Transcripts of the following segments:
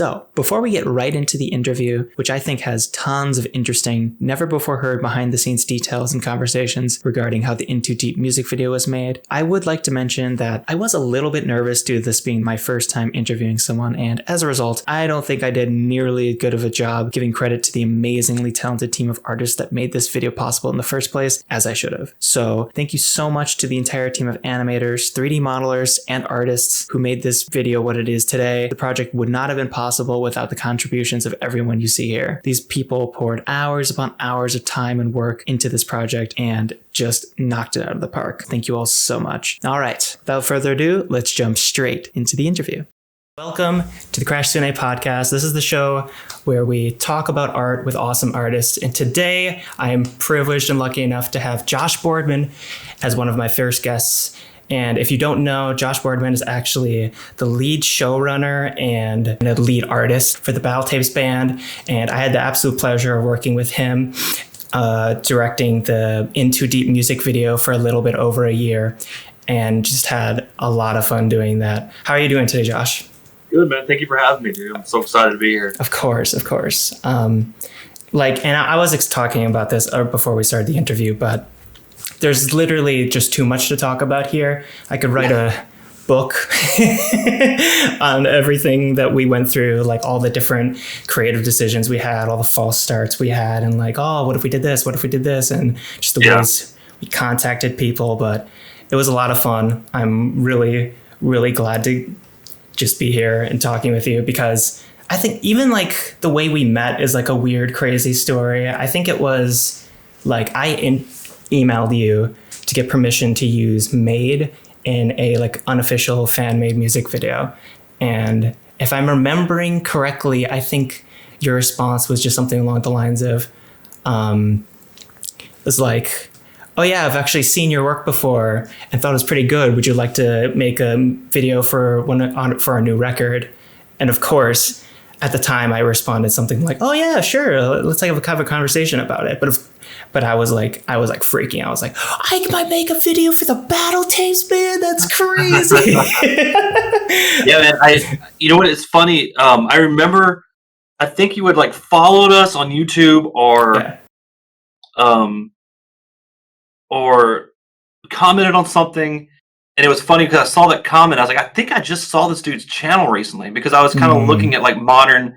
So, before we get right into the interview, which I think has tons of interesting, never before heard behind the scenes details and conversations regarding how the In Too Deep music video was made, I would like to mention that I was a little bit nervous due to this being my first time interviewing someone, and as a result, I don't think I did nearly as good of a job giving credit to the amazingly talented team of artists that made this video possible in the first place as I should have. So, thank you so much to the entire team of animators, 3D modelers, and artists who made this video what it is today. The project would not have been possible without the contributions of everyone you see here. These people poured hours upon hours of time and work into this project and just knocked it out of the park. Thank you all so much. All right, without further ado, let's jump straight into the interview. Welcome to the Crashsune Podcast. This is the show where we talk about art with awesome artists. And today I am privileged and lucky enough to have Josh Boardman as one of my first guests. And if you don't know, Josh Boardman is actually the lead showrunner and the lead artist for the Battle Tapes band. And I had the absolute pleasure of working with him, directing the In Too Deep music video for a little bit over a year, and just had a lot of fun doing that. How are you doing today, Josh? Good, man. Thank you for having me, dude. I'm so excited to be here. Of course. And I was talking about this before we started the interview, but there's literally just too much to talk about here. I could write a book on everything that we went through, like all the different creative decisions we had, all the false starts we had, and like, oh, what if we did this? What if we did this? And just the ways we contacted people. But it was a lot of fun. I'm really, really glad to just be here and talking with you, because I think even like the way we met is like a weird, crazy story. I think it was like emailed you to get permission to use Made in a like unofficial fan-made music video. And if I'm remembering correctly, I think your response was just something along the lines of, it was like, oh yeah, I've actually seen your work before and thought it was pretty good. Would you like to make a video for our new record? And of course, at the time I responded something like, oh yeah, sure. Let's have a conversation about it. But I was like freaking out. I was like, I might make a video for the Battle Tapes band. That's crazy. Yeah, man. You know what? It's funny. I remember, I think you had like followed us on YouTube or commented on something. And it was funny because I saw that comment. I was like, I think I just saw this dude's channel recently, because I was kind of looking at like modern,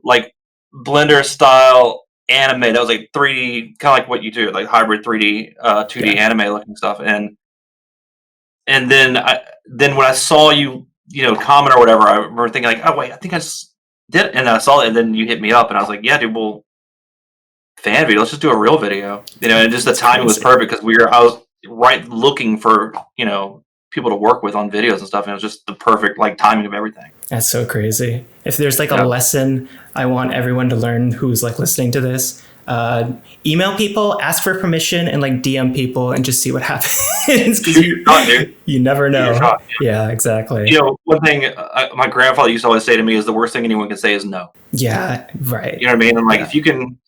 like Blender style anime that was like 3D, kind of like what you do, like hybrid 3D, 2D anime looking stuff. And then when I saw you comment or whatever, I remember thinking like, oh wait, I think I just did it. And I saw it, and then you hit me up, and I was like, yeah, dude, well, fan video, let's just do a real video. And just the timing was perfect, because I was right looking for people to work with on videos and stuff, and it was just the perfect like timing of everything. That's so crazy. If there's like a lesson I want everyone to learn who's like listening to this, email people, ask for permission, and like DM people and just see what happens, because you never know. Yeah, exactly. One thing my grandfather used to always say to me is the worst thing anyone can say is no. Yeah, right. You know what I mean? And like if you can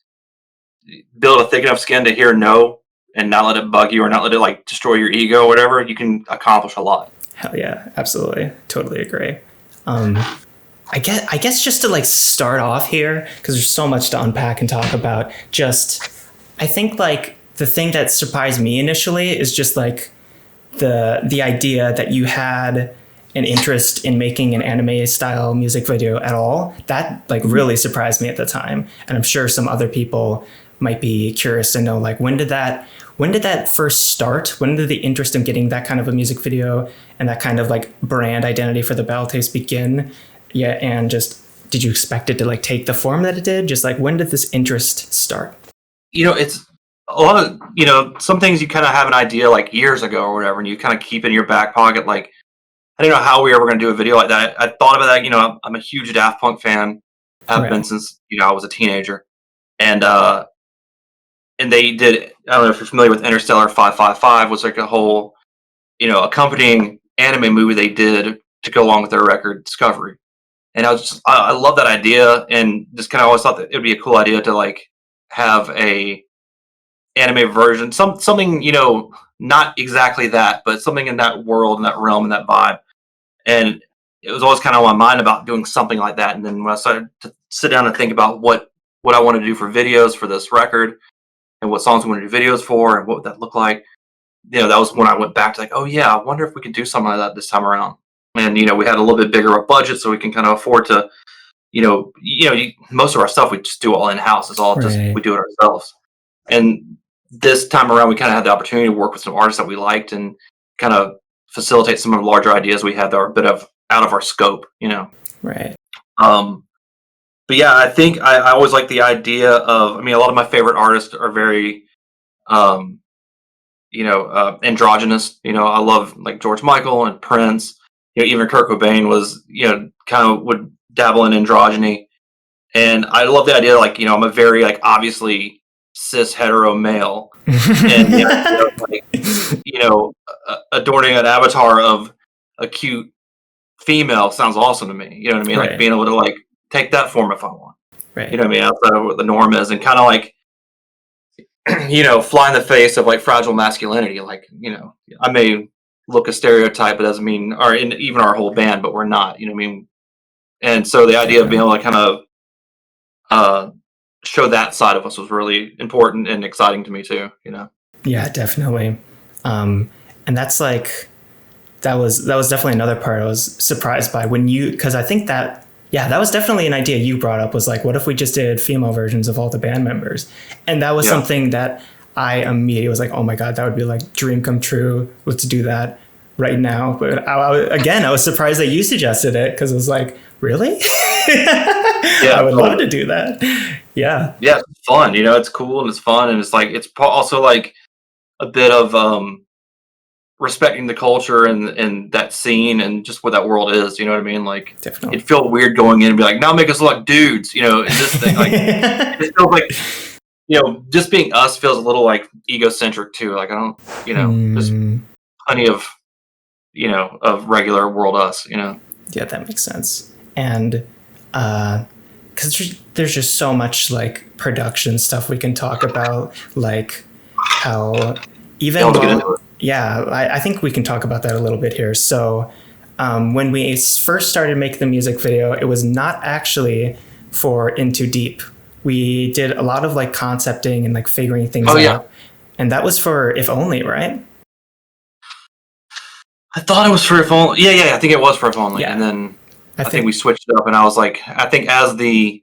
build a thick enough skin to hear no and not let it bug you, or not let it like destroy your ego or whatever, you can accomplish a lot. Hell yeah, absolutely. Totally agree. I guess just to like start off here, because there's so much to unpack and talk about, I think like the thing that surprised me initially is just like the idea that you had an interest in making an anime style music video at all. That like really surprised me at the time. And I'm sure some other people might be curious to know, like, when did that first start? When did the interest in getting that kind of a music video and that kind of like brand identity for the Battle Tapes begin? Yeah, and just, did you expect it to like take the form that it did? Just like, when did this interest start? It's a lot of, some things you kind of have an idea like years ago or whatever, and you kind of keep in your back pocket. Like, I didn't know how we were going to do a video like that. I thought about that, I'm a huge Daft Punk fan. Have been since, I was a teenager. And they did, I don't know if you're familiar with Interstellar 555, was like a whole, accompanying anime movie they did to go along with their record Discovery. And I love that idea, and just kind of always thought that it would be a cool idea to like have a anime version, something, not exactly that, but something in that world, in that realm, in that vibe. And it was always kind of on my mind about doing something like that. And then when I started to sit down and think about what I want to do for videos for this record and what songs we want to do videos for and what would that look like, that was when I went back to like, oh yeah, I wonder if we could do something like that this time around. And, we had a little bit bigger of a budget, so we can kind of afford to, most of our stuff we just do all in house. It's all just, we do it ourselves. And this time around, we kind of had the opportunity to work with some artists that we liked and kind of facilitate some of the larger ideas we had that were a bit of out of our scope, Right. But yeah, I think I always like the idea of, a lot of my favorite artists are very, androgynous. I love like George Michael and Prince. Even Kurt Cobain was, kind of would dabble in androgyny. And I love the idea, like, I'm a very, like, obviously cis hetero male. And, adorning an avatar of a cute female sounds awesome to me. You know what I mean? Right. Like, being able to, like, take that form if I want. Right. You know what I mean? Outside of what the norm is, and kind of like, fly in the face of like fragile masculinity. Like, I may look a stereotype, but doesn't mean, or even our whole band, but we're not. You know what I mean? And so the idea of being able to kind of show that side of us was really important and exciting to me too. Yeah, definitely. And that's like that was definitely another part I was surprised by because I think that. Yeah, that was definitely an idea you brought up, was like, what if we just did female versions of all the band members? And that was something that I immediately was like, oh my God, that would be like dream come true. Let's do that right now. But I was surprised that you suggested it, because it was like, really? Yeah, I would love to do that. Yeah. Yeah, it's fun. It's cool and it's fun. And it's like, it's also like a bit of respecting the culture and that scene and just what that world is, you know what I mean? Like, definitely. It'd feel weird going in and be like, now make us look like dudes, in this thing. Like, it feels like, just being us feels a little like egocentric too. Like, I don't, there's plenty of, of regular world us, Yeah, that makes sense. And because there's just so much like production stuff we can talk about, like how even yeah, I think we can talk about that a little bit here. So when we first started making the music video, it was not actually for Into Deep. We did a lot of like concepting and like figuring things out. Yeah. And that was for If Only, right? I thought it was for If Only. Yeah, I think it was for If Only. Yeah. And then I think we switched it up, and I was like, I think as the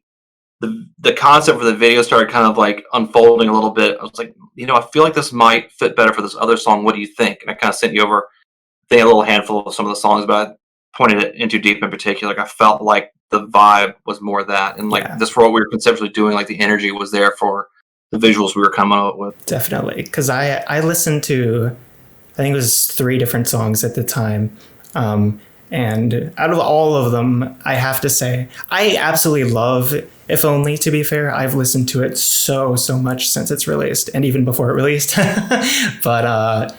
concept for the video started kind of like unfolding a little bit, I was like, I feel like this might fit better for this other song. What do you think? And I kind of sent you over, I think, a little handful of some of the songs, but I pointed it Into Deep in particular. Like, I felt like the vibe was more that, and like this for what we were conceptually doing, like the energy was there for the visuals we were coming up with. Definitely, because I listened to, I think it was 3 different songs at the time. And out of all of them, I have to say, I absolutely love If Only, to be fair. I've listened to it so much since it's released, and even before it released. But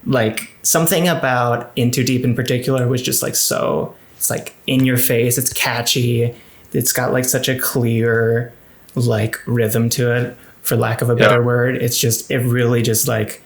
like something about Into Deep in particular was just like it's like in your face, it's catchy, it's got like such a clear like rhythm to it, for lack of a better word. It really just like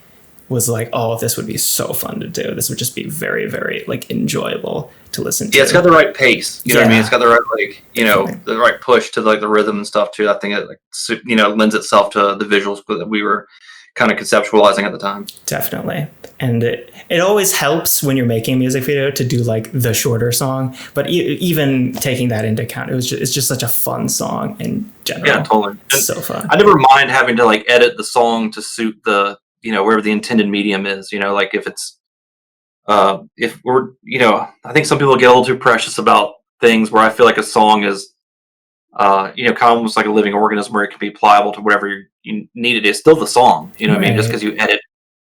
was like, oh, this would be so fun to do. This would just be very, very like enjoyable to listen to. Yeah, it's got the right pace. You know what I mean? It's got the right like, the right push to like the rhythm and stuff too. I think it like, lends itself to the visuals that we were kind of conceptualizing at the time. Definitely. And it always helps when you're making a music video to do like the shorter song, but even taking that into account, it's just such a fun song in general. Yeah, totally. It's so fun. I never mind having to like edit the song to suit the, wherever the intended medium is, like if it's, if we're, I think some people get a little too precious about things where I feel like a song is, kind of almost like a living organism where it can be pliable to whatever you need it. It's still the song, what I mean? Just because you edit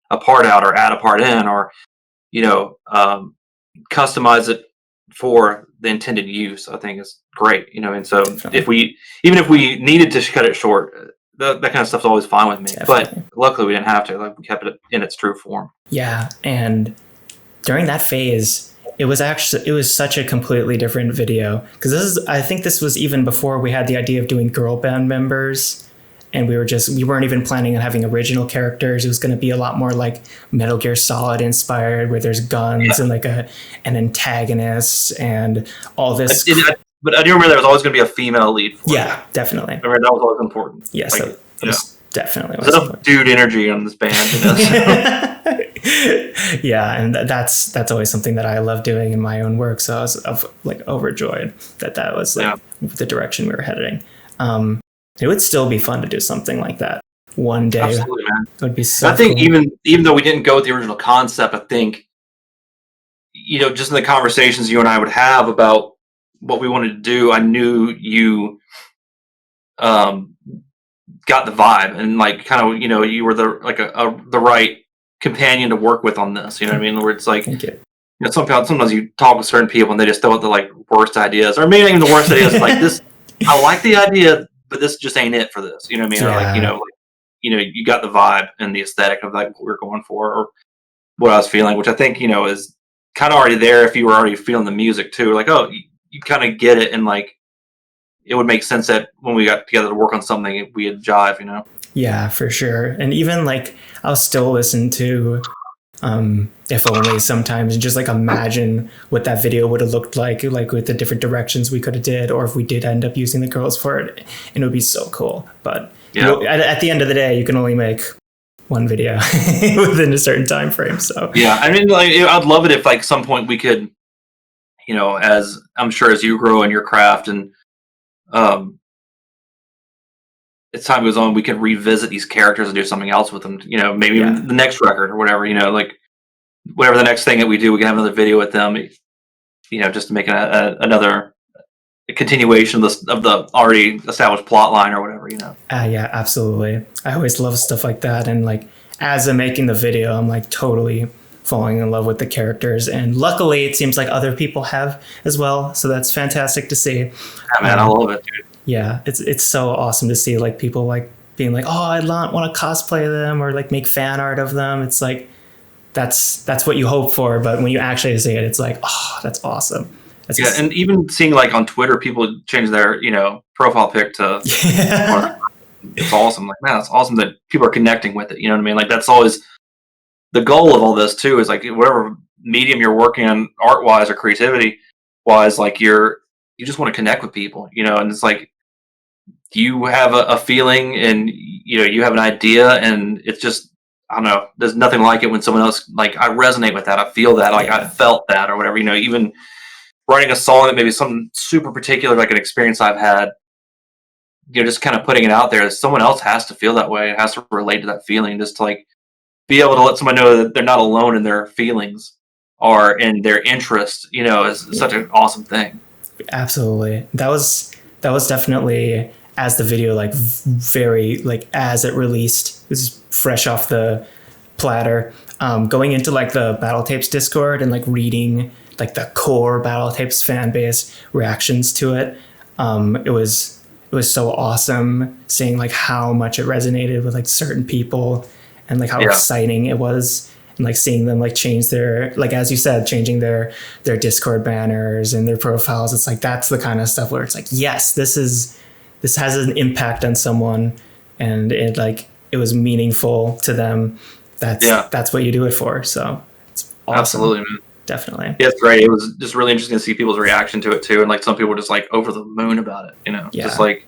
a part out or add a part in or, customize it for the intended use, I think is great, and so even if we needed to cut it short, that kind of stuff's always fine with me. Definitely. But luckily we didn't have to. Like, we kept it in its true form. Yeah, and during that phase, it was such a completely different video, because I think this was even before we had the idea of doing girl band members, and we weren't even planning on having original characters. It was going to be a lot more like Metal Gear Solid inspired, where there's guns and like an antagonist and all this. But I do remember there was always going to be a female lead for it. Definitely. I remember that was always important. Yeah, so it was definitely there's enough dude energy on this band. Yeah, and that's always something that I love doing in my own work. So I was like overjoyed that was like the direction we were heading. It would still be fun to do something like that one day. Absolutely, man. It would be so I think cool. even though we didn't go with the original concept, I think, just in the conversations you and I would have about what we wanted to do, I knew you got the vibe, and like kind of you were the right companion to work with on this. You know what I mean? Where it's like, Thank you. Sometimes you talk with certain people and they just throw out the like worst ideas, or maybe not even the worst ideas. Like this, I like the idea, but this just ain't it for this. You know what I mean? Yeah. Or like, you got the vibe and the aesthetic of like what we're going for, or what I was feeling, which I think is kind of already there if you were already feeling the music too. Like, oh, you kind of get it, and like it would make sense that when we got together to work on something, we'd jive. Yeah, for sure. And even like I'll still listen to If Only sometimes and just like imagine what that video would have looked like with the different directions we could have did, or if we did end up using the girls for it, and it would be so cool. But at the end of the day, you can only make one video within a certain time frame. So yeah, I mean, like I'd love it if like some point we could, as I'm sure as you grow in your craft and as time goes on, we could revisit these characters and do something else with them. Maybe the next record or whatever. Like whatever the next thing that we do, we can have another video with them. Just to make another continuation of the already established plot line or whatever. Yeah, absolutely. I always love stuff like that, and like as I'm making the video, I'm like totally falling in love with the characters, and luckily it seems like other people have as well. So that's fantastic to see. Yeah, man, I love it, dude. Yeah, it's so awesome to see like people like being like, oh, I want to cosplay them or like make fan art of them. It's like that's what you hope for, but when you actually see it, it's like, oh, that's awesome. And even seeing like on Twitter, people change their profile pic to. It's awesome. Like, man, it's awesome that people are connecting with it. You know what I mean? Like that's always the goal of all this too. Is like whatever medium you're working on, art wise or creativity wise, like you just want to connect with people. And it's like. You have a feeling and you have an idea, and it's just I don't know, there's nothing like it when someone else like I resonate with that, I feel that, like I felt that or whatever. Even writing a song that maybe something super particular, like an experience I've had, just kind of putting it out there, someone else has to feel that way, it has to relate to that feeling, just to like be able to let someone know that they're not alone in their feelings or in their interest, is such an awesome thing. Absolutely. That was definitely, as the video, like very like as it released, it was fresh off the platter, going into like the Battle Tapes Discord and like reading like the core Battle Tapes fan base reactions to it. It was so awesome seeing like how much it resonated with like certain people and like how exciting it was, and like seeing them like change their, like as you said, changing their Discord banners and their profiles. It's like that's the kind of stuff where it's like, yes, this has an impact on someone, and it was meaningful to them. That's what you do it for. So it's awesome. Absolutely, man. Definitely. Yeah, it's great. It was just really interesting to see people's reaction to it too, and like some people were just like over the moon about it. Just like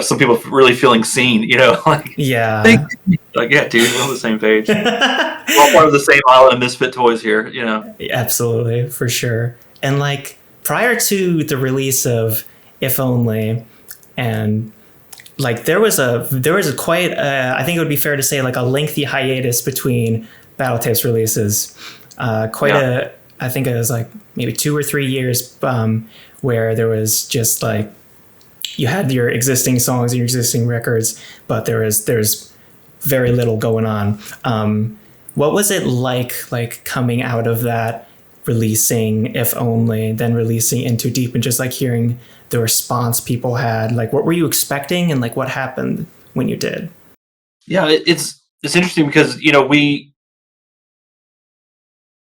some people really feeling seen. Like like dude, we're on the same page. We're all part of the same island of misfit toys here. Absolutely, for sure. And like prior to the release of If Only. And like there was quite I think it would be fair to say like a lengthy hiatus between Battle Tapes releases. I think it was like maybe 2 or 3 years where there was just like you had your existing songs and your existing records, but there's very little going on. What was it like coming out of that, releasing If Only, then releasing Into Deep, and just like hearing the response people had? Like what were you expecting, and like what happened when you did? Yeah, it's interesting because we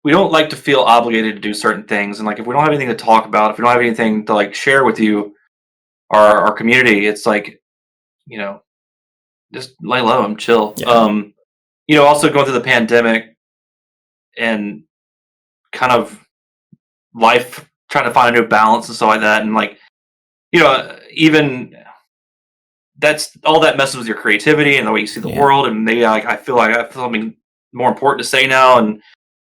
don't like to feel obligated to do certain things, and like if we don't have anything to talk about, if we don't have anything to like share with you, our community, it's like just lay low and chill. Yeah. Also going through the pandemic and kind of life, trying to find a new balance and stuff like that, and like, even that's all that messes with your creativity and the way you see the world, and maybe I feel like I have something more important to say now, and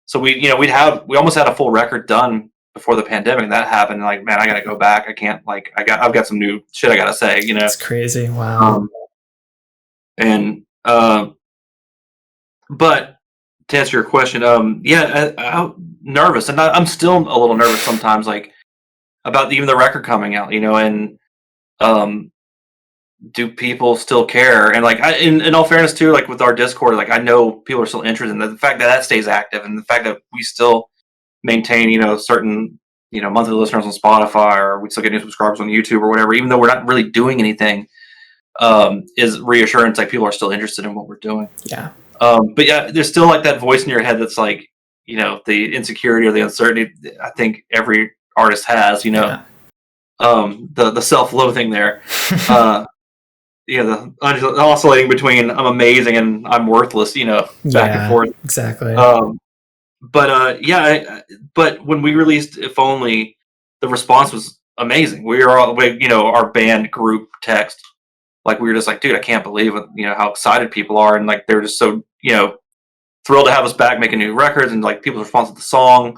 so we almost had a full record done before the pandemic, and that happened. Like, man, I gotta go back. I can't, like, I've got some new shit I gotta say. It's crazy. Wow. And but to answer your question, I'm nervous, and I'm still a little nervous sometimes, like about even the record coming out, and do people still care? And like, in all fairness too, like with our Discord, like I know people are still interested in the fact that stays active, and the fact that we still maintain, certain, monthly listeners on Spotify, or we still get new subscribers on YouTube or whatever, even though we're not really doing anything, is reassurance. Like, people are still interested in what we're doing. Yeah. But yeah, there's still like that voice in your head that's like, the insecurity or the uncertainty. I think every artist has, the self-loathing there. The oscillating between I'm amazing and I'm worthless, back and forth. Exactly. But when we released If Only, the response was amazing. We were all, our band group text, like, we were just like, dude, I can't believe it, how excited people are, and like they're just so, thrilled to have us back making new records, and like people's response to the song.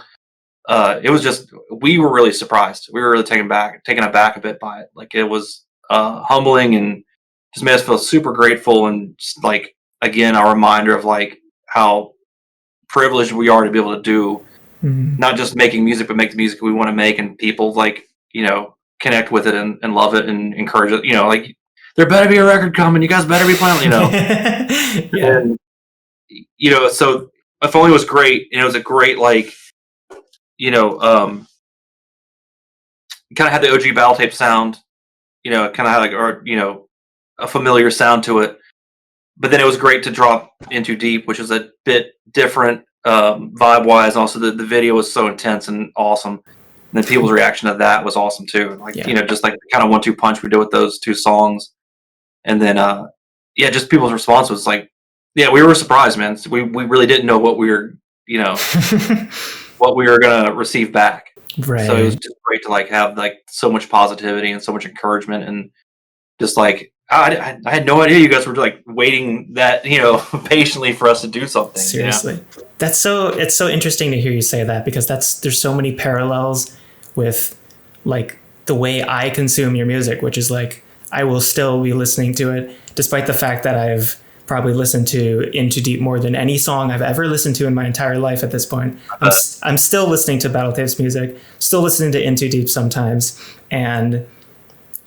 It was just, we were really surprised. We were really taken aback a bit by it. Like, it was humbling, and just made us feel super grateful, and just like, again, a reminder of like how privileged we are to be able to do not just making music, but make the music we want to make, and people like, connect with it and love it and encourage it. Like, there better be a record coming. You guys better be playing. Yeah. And so If Only was great, and it was a great, like, kind of had the OG battle tape sound. It kind of had like, or a familiar sound to it. But then it was great to drop Into Deep, which was a bit different vibe-wise. Also, the video was so intense and awesome. And then people's reaction to that was awesome too. Like, just like the kind of 1-2 punch we did with those two songs. And then, just people's response was like, yeah, we were surprised, man. We really didn't know what we were, what we were gonna receive back. Right. So it was just great to like have like so much positivity and so much encouragement, and just like, I had no idea you guys were like waiting that, patiently for us to do something. Seriously. It's so interesting to hear you say that, because there's so many parallels with like the way I consume your music, which is like, I will still be listening to it, despite the fact that I've probably listened to Into Deep more than any song I've ever listened to in my entire life at this point. I'm still listening to Battle Tapes music, still listening to Into Deep sometimes, and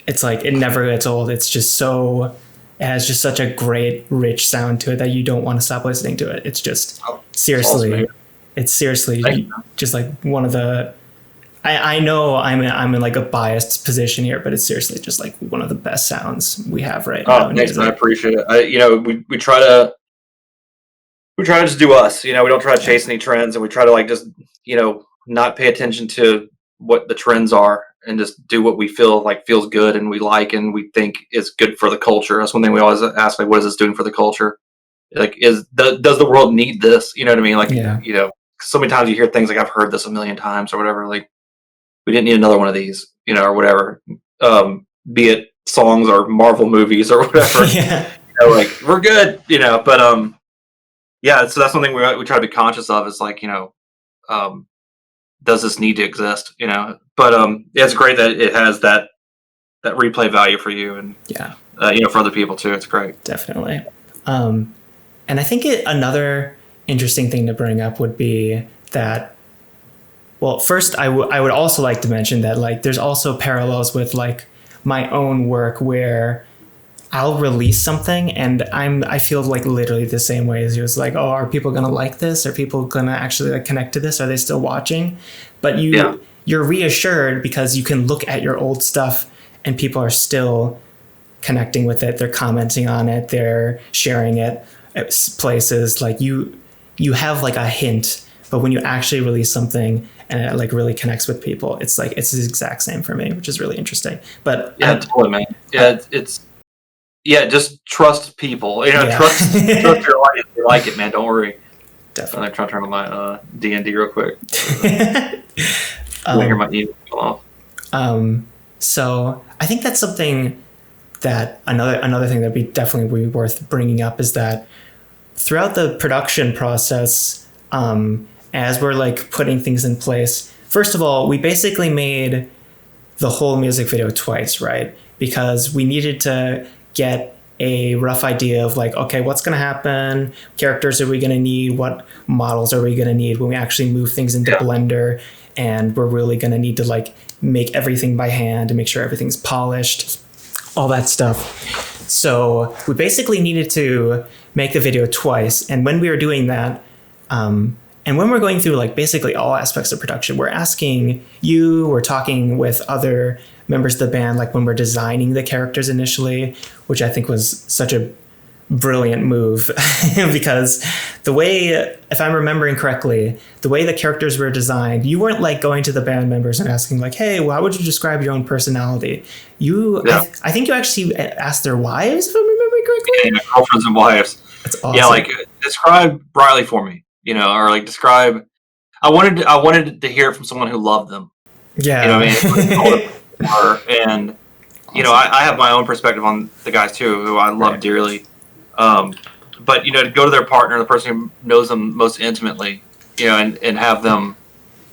it's like, it never gets old. It's just it has just such a great, rich sound to it that you don't want to stop listening to it. It's just seriously just like one of the, I know I'm in like a biased position here, but it's seriously just like one of the best sounds we have right now. Oh, thanks, man. I appreciate it. We try to just do us. We don't try to chase any trends, and we try to like just not pay attention to what the trends are, and just do what we feel like feels good and we like and we think is good for the culture. That's one thing we always ask, like, what is this doing for the culture? Like, does the world need this? You know what I mean? Like, so many times you hear things like, I've heard this a million times or whatever. Like, we didn't need another one of these, or whatever. Be it songs or Marvel movies or whatever. Like, we're good, but so that's one thing we try to be conscious of, is like, does this need to exist? But it's great that it has that replay value for you, and for other people too. It's great. Definitely. And I think another interesting thing to bring up would be that, well, first I would also like to mention that like there's also parallels with like my own work, where I'll release something and I feel like literally the same way as you. It's like, oh, are people gonna like this? Are people gonna actually like connect to this? Are they still watching? But you're reassured because you can look at your old stuff and people are still connecting with it. They're commenting on it. They're sharing it at places. Like you have like a hint, but when you actually release something and it like really connects with people, it's like, it's the exact same for me, which is really interesting. But totally, man. Yeah, it's Yeah, just trust people. You know, Yeah. trust your audience. They like it, man. Don't worry. Definitely. I'm trying to turn on my D&D real quick. Um, Hear my email go off. So I think that's something that another thing that would definitely be worth bringing up is that throughout the production process, as we're like putting things in place, first of all, we basically made the whole music video twice, right? Because we needed to get a rough idea of like, okay, what's going to happen? Characters are we going to need? What models are we going to need when we actually move things into Blender? And we're really going to need to like make everything by hand and make sure everything's polished, all that stuff. So we basically needed to make the video twice. And when we were doing that, and when we're going through like basically all aspects of production, we're asking you, we're talking with other members of the band, like when we're designing the characters initially, which I think was such a brilliant move because the way, if I'm remembering correctly, the way the characters were designed, you weren't like going to the band members and asking like, hey, well, how would you describe your own personality? I think you actually asked their wives, if I'm remembering correctly. Yeah, girlfriends and wives. That's awesome. Yeah, like describe Riley for me, you know, or like describe. I wanted to hear it from someone who loved them. Yeah, you know what I mean. And you know, I have my own perspective on the guys too, who I love dearly. But you know, to go to their partner, the person who knows them most intimately, you know, and have them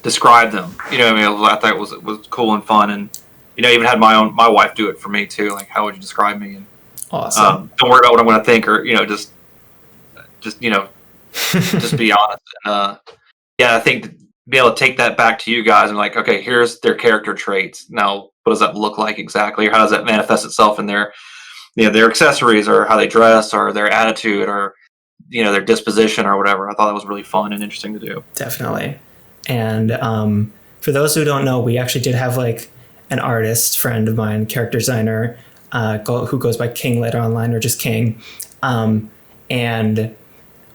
describe them. You know what I mean? I thought it was cool and fun, and you know, even had my wife do it for me too. Like, how would you describe me? And awesome. don't worry about what I'm going to think, or you know, just you know, just be honest. Yeah, I think to be able to take that back to you guys and like, okay, here's their character traits. Now, what does that look like exactly, or how does that manifest itself in their, you know, their accessories, or how they dress, or their attitude, or you know, their disposition, or whatever. I thought that was really fun and interesting to do. Definitely. And for those who don't know, we actually did have like an artist friend of mine, character designer, who goes by Kinglet online, or just King, and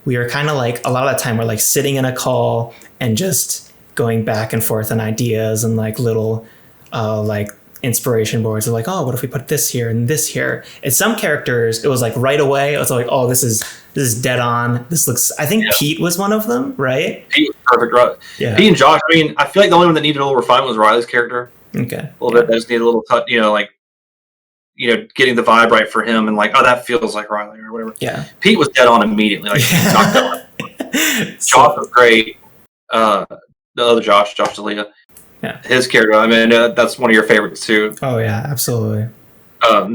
we were kind of like, a lot of the time we're like sitting in a call and just going back and forth on ideas and like little like inspiration boards of like, oh, what if we put this here and this here? And some characters, it was like right away, it was like, oh, this is dead on. This looks, I think Pete was one of them, right? Pete was perfect, right? Yeah. Pete and Josh, I mean, I feel like the only one that needed a little refinement was Riley's character. Okay. A little bit. They just needed a little touch, you know, like, you know, getting the vibe right for him and like, oh, that feels like Riley or whatever. Yeah. Pete was dead on immediately. Like, knocked out. Josh was great. The other Josh D'Elia. Yeah. His character, I mean, that's one of your favorites too. Oh yeah, absolutely. For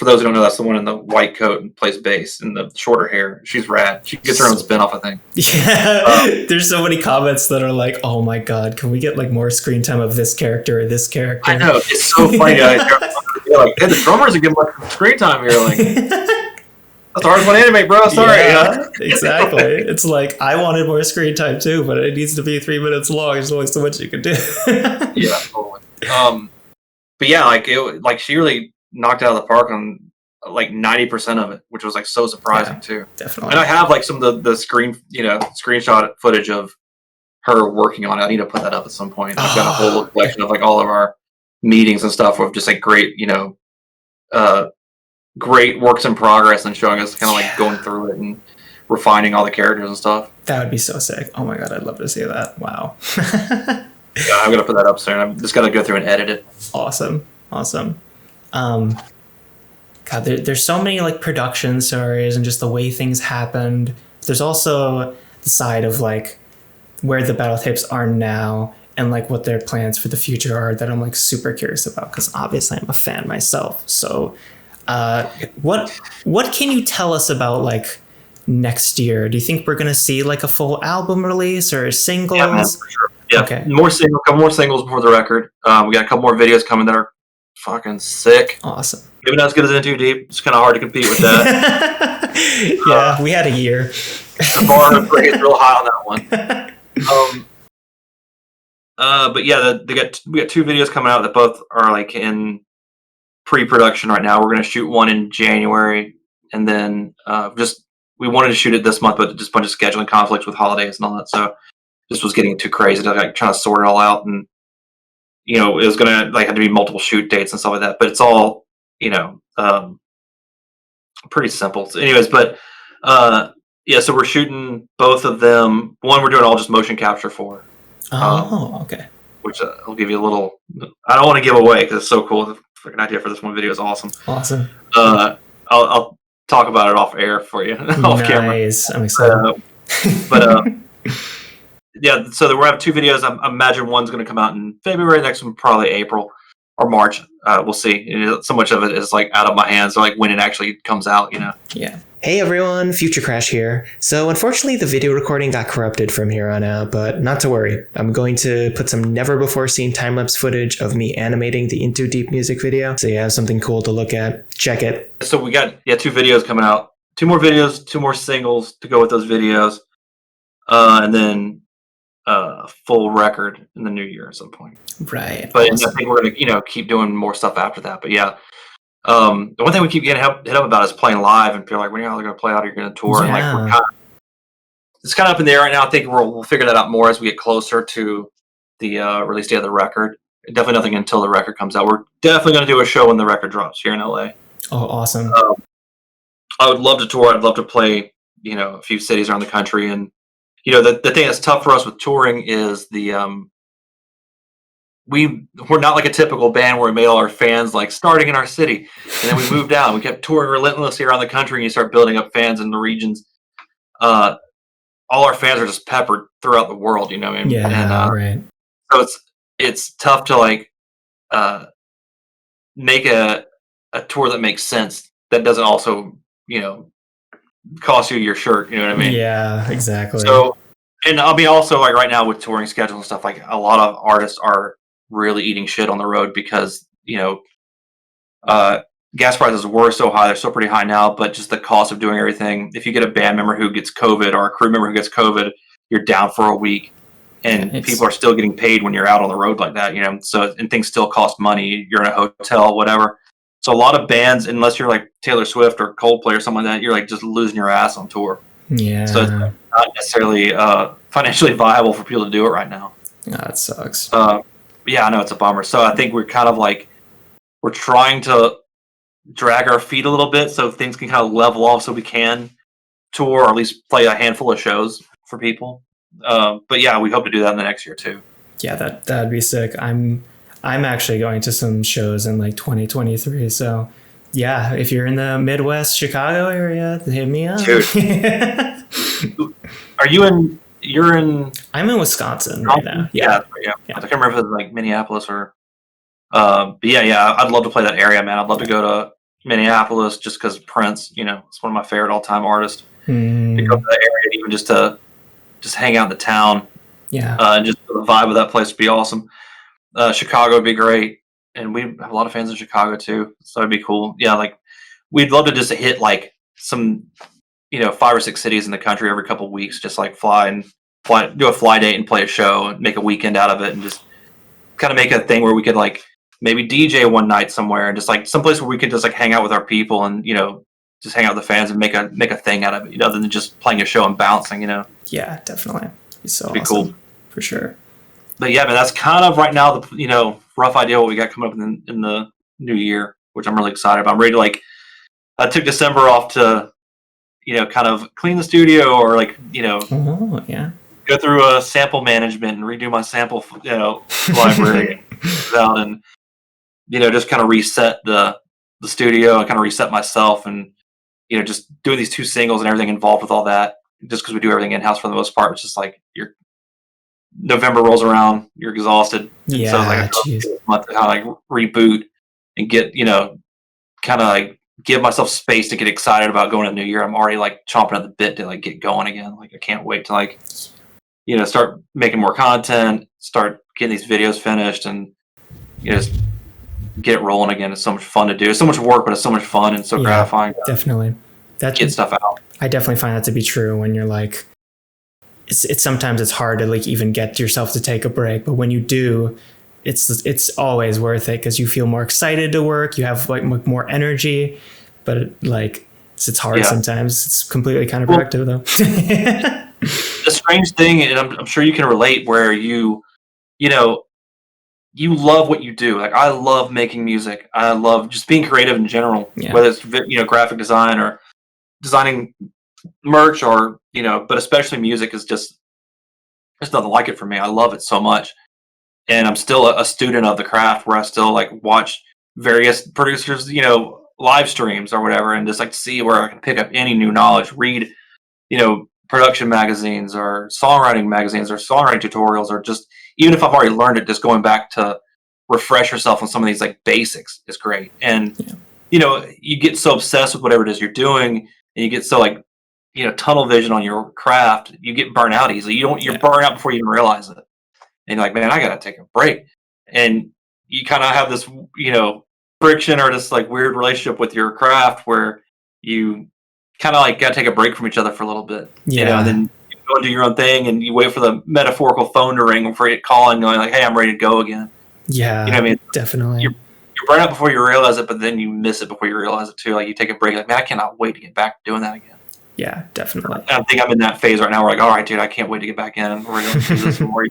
those who don't know, that's the one in the white coat and plays bass and the shorter hair. She's rad. She gets her own spinoff, I think. Yeah. There's so many comments that are like, oh my god, can we get like more screen time of this character or this character? I know, it's so funny. You're like, hey, the drummers are getting much screen time here. Like, that's the hardest one to animate, bro. Sorry. Yeah, exactly. It's like, I wanted more screen time too, but it needs to be 3 minutes long. There's only so much you can do. Yeah, totally. But yeah, like she really knocked it out of the park on like 90% of it, which was like so surprising too. Definitely. And I have like some of the screenshot footage of her working on it. I need to put that up at some point. I've got a whole collection of like all of our meetings and stuff with just like great, you know, great works in progress and showing us kind of like going through it and refining all the characters and stuff. That would be so sick. Oh my god, I'd love to see that. Wow. Yeah, I'm gonna put that up soon. I'm just gonna go through and edit it. Awesome. God, there's so many like production stories and just the way things happened. There's also the side of like where the battle tapes are now and like what their plans for the future are that I'm like super curious about, because obviously I'm a fan myself. So what can you tell us about like next year? Do you think we're gonna see like a full album release or singles? Yeah, man, for sure. Yeah, okay. Couple more singles before the record. We got a couple more videos coming that are fucking sick. Awesome. Maybe not as good as In Too Deep. It's kind of hard to compete with that. Yeah, we had a year. The bar is real high on that one. But yeah, we got 2 videos coming out that both are like in pre-production right now. We're going to shoot one in January, and then we wanted to shoot it this month, but just a bunch of scheduling conflicts with holidays and all that. So this was getting too crazy to like trying to sort it all out, and you know, it was going to like have to be multiple shoot dates and stuff like that. But it's all, you know, pretty simple. So anyways, but yeah, so we're shooting both of them. One we're doing all just motion capture for. Okay. Which I'll give you a little. I don't want to give away because it's so cool. The freaking idea for this one video is awesome. Awesome. I'll talk about it off air for you, off camera. Nice. I'm excited. But yeah, so we're have 2 videos. I imagine one's going to come out in February. Next one probably April or March. We'll see. So much of it is like out of my hands, so like when it actually comes out, Yeah. Hey everyone, Future Crash here. So unfortunately the video recording got corrupted from here on out, but not to worry. I'm going to put some never before seen time-lapse footage of me animating the Into Deep music video, so you have something cool to look at. Check it. So we got 2 videos coming out. 2 more videos, 2 more singles to go with those videos. And then full record in the new year at some point. Right. But awesome. I think we're gonna keep doing more stuff after that. But yeah. The one thing we keep getting hit up about is playing live, and people are like, when are you going to play out? Are you going to tour? Yeah. And like, it's kind of up in the air right now. I think we'll figure that out more as we get closer to the release date of the record. Definitely nothing until the record comes out. We're definitely going to do a show when the record drops here in LA. Oh, awesome. I would love to tour. I'd love to play, a few cities around the country. And, the thing that's tough for us with touring is we're not like a typical band where we made all our fans like starting in our city, and then we moved out. We kept touring relentlessly around the country, and you start building up fans in the regions. All our fans are just peppered throughout the world, Yeah, and, right. So it's tough to like make a tour that makes sense that doesn't also cost you your shirt. You know what I mean? Yeah, exactly. So, and I'll be also like right now with touring schedules and stuff, like a lot of artists are really eating shit on the road because gas prices were so high. They're still pretty high now, but just the cost of doing everything. If you get a band member who gets COVID or a crew member who gets COVID, you're down for a week, and people are still getting paid when you're out on the road like that. So, and things still cost money. You're in a hotel, whatever. So a lot of bands, unless you're like Taylor Swift or Coldplay or something like that, you're like just losing your ass on tour. Yeah. So it's not necessarily financially viable for people to do it right now. Oh, that sucks. Yeah, I know it's a bummer. So I think we're kind of like, we're trying to drag our feet a little bit so things can kind of level off so we can tour or at least play a handful of shows for people. But yeah, we hope to do that in the next year too. Yeah, that'd be sick. I'm actually going to some shows in like 2023. So yeah, if you're in the Midwest Chicago area, hit me up. Dude. I'm in Wisconsin right now. Yeah. I can't remember if it was like Minneapolis or but yeah, I'd love to play that area, man. I'd love to go to Minneapolis just because Prince, it's one of my favorite all-time artists. To go to that area, even just to hang out in the town. Yeah. And just the vibe of that place would be awesome. Chicago would be great, and we have a lot of fans in Chicago too, so it'd be cool. Yeah, like we'd love to just hit like some 5 or 6 cities in the country every couple of weeks, just like do a fly date and play a show and make a weekend out of it, and just kind of make a thing where we could like maybe DJ one night somewhere and just like someplace where we could just like hang out with our people and just hang out with the fans and make a thing out of it, other than just playing a show and bouncing. Yeah, definitely. It'd be so It'd be awesome. cool For sure. But yeah, man, that's kind of right now the rough idea what we got coming up in the new year, which I'm really excited about. I'm ready to I took December off to kind of clean the studio or Oh, yeah. go through a sample management and redo my sample library and just kind of reset the studio and kind of reset myself and just doing these 2 singles and everything involved with all that. Just because we do everything in house for the most part, it's just like November rolls around, you're exhausted. Yeah, so it's like a month to kind of reboot and get kind of give myself space to get excited about going to the new year. I'm already chomping at the bit to get going again. I can't wait to start making more content, start getting these videos finished, and just get it rolling again. It's so much fun to do. It's so much work, but it's so much fun and so gratifying. Definitely. Get stuff out. I definitely find that to be true when you're it's sometimes it's hard to even get yourself to take a break, but when you do, it's always worth it because you feel more excited to work. You have more energy, but it's hard sometimes. It's completely counterproductive though. The strange thing, and I'm sure you can relate, where you you love what you do. Like I love making music. I love just being creative in general, Yeah. whether it's graphic design or designing merch or but especially music is just there's nothing like it for me. I love it so much, and I'm still a student of the craft where I still like watch various producers, live streams or whatever, and just like see where I can pick up any new knowledge, read production magazines or songwriting magazines or songwriting tutorials, or just even if I've already learned it, just going back to refresh yourself on some of these like basics is great. And you get so obsessed with whatever it is you're doing, and you get so like tunnel vision on your craft, you get burnt out easily. You're burnt out before you even realize it, and you're like, man, I gotta take a break. And you kind of have this friction or this like weird relationship with your craft where you kind of like got to take a break from each other for a little bit, and then you go and do your own thing, and you wait for the metaphorical phone to ring before you call and going like, hey, I'm ready to go again. Yeah, you know what I mean? Definitely. You're burnt out before you realize it, but then you miss it before you realize it too. Like you take a break, like, man, I cannot wait to get back to doing that again. Yeah, definitely. And I think I'm in that phase right now where like, all right, dude, I can't wait to get back in, and we're going to do this more.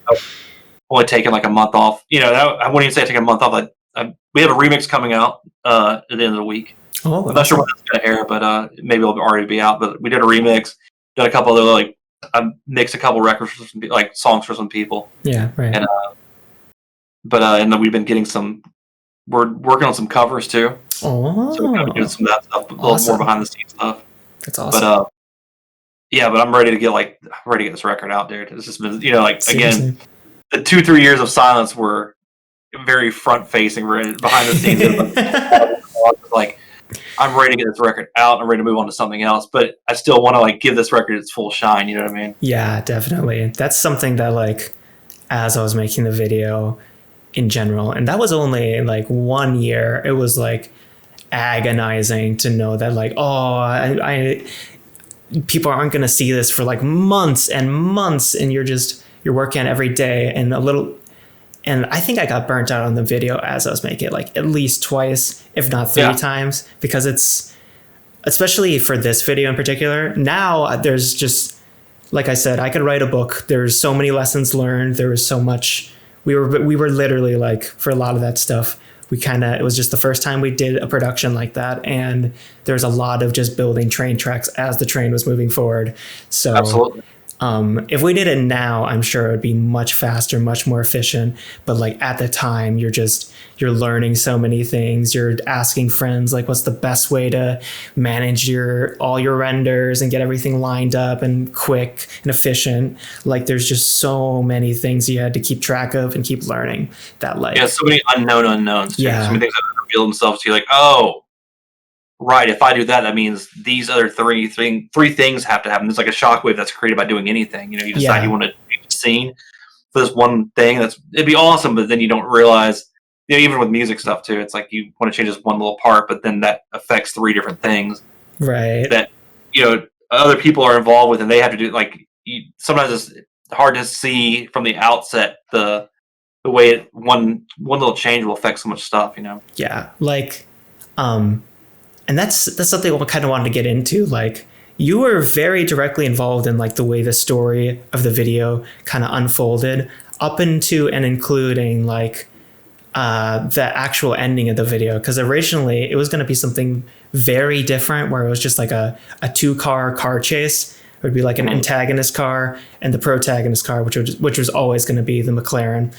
Only taking like a month off. I wouldn't even say take a month off. We have a remix coming out at the end of the week. Oh, I'm not sure when it's going to air, but maybe it'll already be out. But we did a remix, did a couple of like, I mixed a couple records for some, like songs for some people. Yeah, right. And and then we've been getting we're working on some covers too. Oh, so we're kind of doing some of that stuff, a little more behind the scenes stuff. That's awesome. But but I'm ready to get this record out, dude. It's just been Seriously. Again, the 2-3 years of silence were very front facing, behind the scenes. Like, I'm ready to get this record out. I'm ready to move on to something else, but I still want to like give this record its full shine. You know what I mean? Yeah, definitely. That's something that like, as I was making the video in general, and that was only like 1 year, it was like agonizing to know that like, I people aren't going to see this for like months and months, and you're working on every day and I think I got burnt out on the video as I was making it, like at least twice, if not 3 times, because it's, especially for this video in particular, now there's just, like I said, I could write a book. There's so many lessons learned. There was so much, we were literally like, for a lot of that stuff, it was just the first time we did a production like that. And there's a lot of just building train tracks as the train was moving forward. So absolutely. If we did it now, I'm sure it would be much faster, much more efficient. But like at the time, you're learning so many things. You're asking friends, like, what's the best way to manage all your renders and get everything lined up and quick and efficient. Like there's just so many things you had to keep track of and keep learning that like. Yeah, so many unknown unknowns too. Yeah. So many things that reveal themselves to you, like, oh, right, if I do that, that means these other three things have to happen. There's like a shockwave that's created by doing anything. You decide you want to change the scene for this one thing. It'd be awesome, but then you don't realize, even with music stuff too, it's like you want to change this one little part, but then that affects 3 different things. Right. That, other people are involved with, and they have to do, like, sometimes it's hard to see from the outset the way one little change will affect so much stuff, Yeah. Like, and that's something I kind of wanted to get into. Like, you were very directly involved in like the way the story of the video kind of unfolded up into and including like the actual ending of the video. Because originally it was going to be something very different, where it was just like a 2-car car chase. It would be like an antagonist car and the protagonist car, which was always going to be the McLaren.